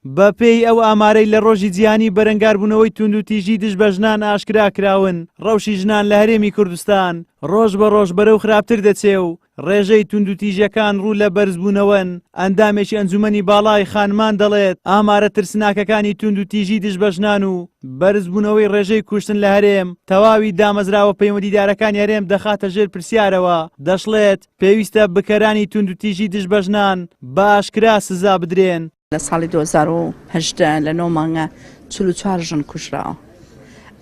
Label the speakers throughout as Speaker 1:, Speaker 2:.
Speaker 1: بەپێی ئەو ئامارەی لە ڕۆژی جیهانی بەرەنگاربوونەوەی توند و تیژی دژ بە ژنان ئاشکرا کراون، ڕەوشی ژنان لە هەرێمی کوردستان ڕۆژ بە ڕۆژ بەرەو خراپتر دەچێ و ڕێژەی توند و تیژەکان ڕوو لە بەرزبوونەوەن. ئەندامێکی ئەنجومەنی باڵای خانمان دەڵێت ئامارە ترسناکەکانی توند و تیژی دژ بە ژنان و بەرزبوونەوەی ڕێژەی کوشتن لە هەرێم تەواوی دامەزراوە پەیوەندیدارەکانی هەرێم دەخاتە ژێر پرسیارەوە. دەشڵێت پێویستە بکەرانی توند و تیژی دژ بە ژنان بە ئاشکرا سزا بدرێن.
Speaker 2: لە ساڵی 2018 لە 9 مانگە 44 ژن کوژراوە.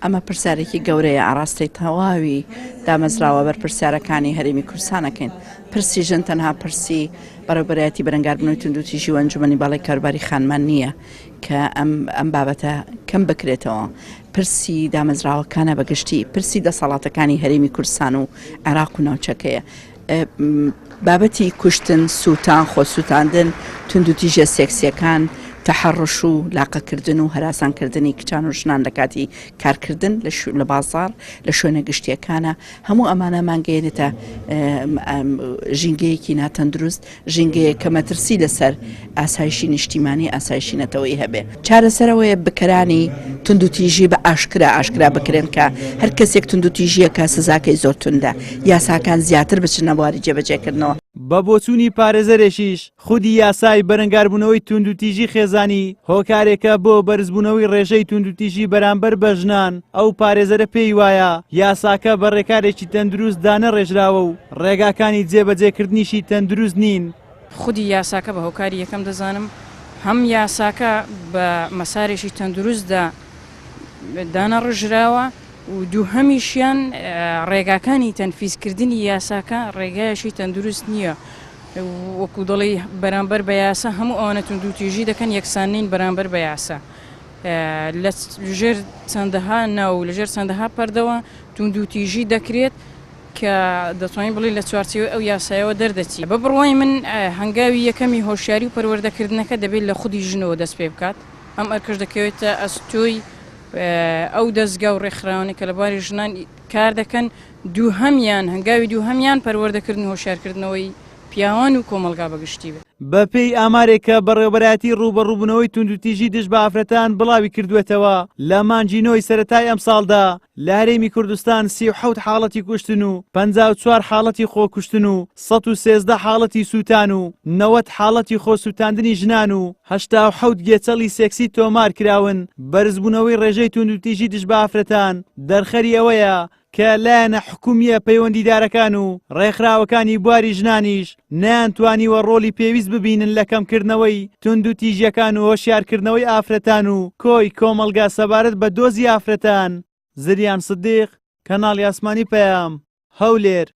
Speaker 2: ئەمە پرسیارێکی گەورەیە، ئاراستەی تەواوی دامەزراوە بەر پرسیارەکانی هەرێمی کوردستانەکەین. پرسی ژن تەنها پرسی بەڕێوەبەرایەتی بەرەنگاربوونەوەی توند و تیژی و ئەنجومەنی باڵای کاروباری خانمان نییە کە ئەم بابەتە کەم بکرێتەوە. پرسی دامەزراوەکانە بەگشتی پرسی دەسەڵاتەکانی هەرێمی کوردستان و عێراق و ناوچەکەیە. بابەتی کوشتن، سووتان، خۆسووتاندن، توند و تیژە سێکسیەکان، تەحەڕش و لاقەکردن و هەراسانکردنی کچان و ژنان لە کاتی کارکردن لە بازار لە شوێنە گشتیەکانە، هەموو ئەمانە مانگەیەنێتە ژینگەیەکی ناتەندروست، ژینگەیە کە مەترسی لەسەر ئاسایشی نیشتیمانی ئاسایشی نەتەوەی هەبێ. چارەسەرەوەیە بکەرانی توند و تیژی بە ئاشکرا بکرێن کە هەر کەسێک توند و تیژیەکە سزاکەی زۆر توندە، یاساکان زیاتر بچنە بواری جێبەجێکردنەوە.
Speaker 1: بە بۆچوونی پارێزەرێکیش خودی یاسای بەرەنگاربوونەوەی توند و تیژی خێزانی هۆکارێکە بۆ بەرزبوونەوەی ڕێژەی توند و تیژی بەرامبەر بە ژنان. ئەو پارێزەرە پێی وایە یاساکە بە ڕێکارێکی تەندروست دانەڕێژراوە و ڕێگاکانی جێبەجێکردنیشی تەندروست نین.
Speaker 3: خودی یاساکە بە هۆکاری یەکەم دەزانم هەم یاساکە بە مەسارێکی تەندروستدا دانەڕژراوە و دووهەمیشیان ڕێگاکانی تەنفیزکردنی یاساکە ڕێگایشی تەندروست نییە. وەکو دڵی بەرامبەر بە یاسا هەموو ئەوانە توند و تیژی دەکەن یەکسان نین بەرامبەر بە یاسا. لەژێر چەندەها ناو لەژێر چەندەها پەردەوە توند و تیژی دەکرێت کە دەتوانین بڵێ لە چوارچێوە ئەو یاسایەوە دەردەچی. بە بڕوای من هەنگاوی یەکەمی هۆشیاری و پەروەردەکردنەکە دەبێت لە خودی ژنەوە دەست پێ بکات. ئەم ئەرکەش دەکەوێتە ئەستۆی ئەو دەستگا و ڕێکخراوانی کە لە باری ژنان کار دەکەن، هەنگاوی دووهەمیان پەروەردەکردن و هۆشیارکردنەوەی پیاوان و کۆمەلگا بەگشتی بێت.
Speaker 1: بەپێی ئامارێکە بەڕێوەبەرایەتی ڕوبەڕووبوونەوەی توند و تیژی دژ بە ئافرەتان بڵاوی کردوێتەوە لە مانجینۆی سەرەتای ئەم ساڵدا لە هەرێمی کوردستان 37 حاڵەتی کوشتن و 54 حاڵەتی خۆکوشتن و 113 حاڵەتی سووتان و 90 حاڵەتی خۆسووتاندنی ژنان و 87 گێچەڵی سێکسی تۆمار کراون. بەرزبوونەوەی ڕێژەی توند و تیژی دژ بە ئافرەتان دەرخەری ئەوەیە کە لایەنە حکومیە پەیوەندیدارەکان و ڕێکخراوەکانی بواری ژنانیش نەیانتوانیوە ڕۆڵی پێویست ببینن لە کەمکردنەوەی توند و تیژیەکان و هۆشیارکردنەوەی ئافرەتان و کۆی کۆمەلگا سەبارەت بە دۆزی ئافرەتان. زریان سدیق، کەناڵی ئاسمانی پەیام، هەولێر.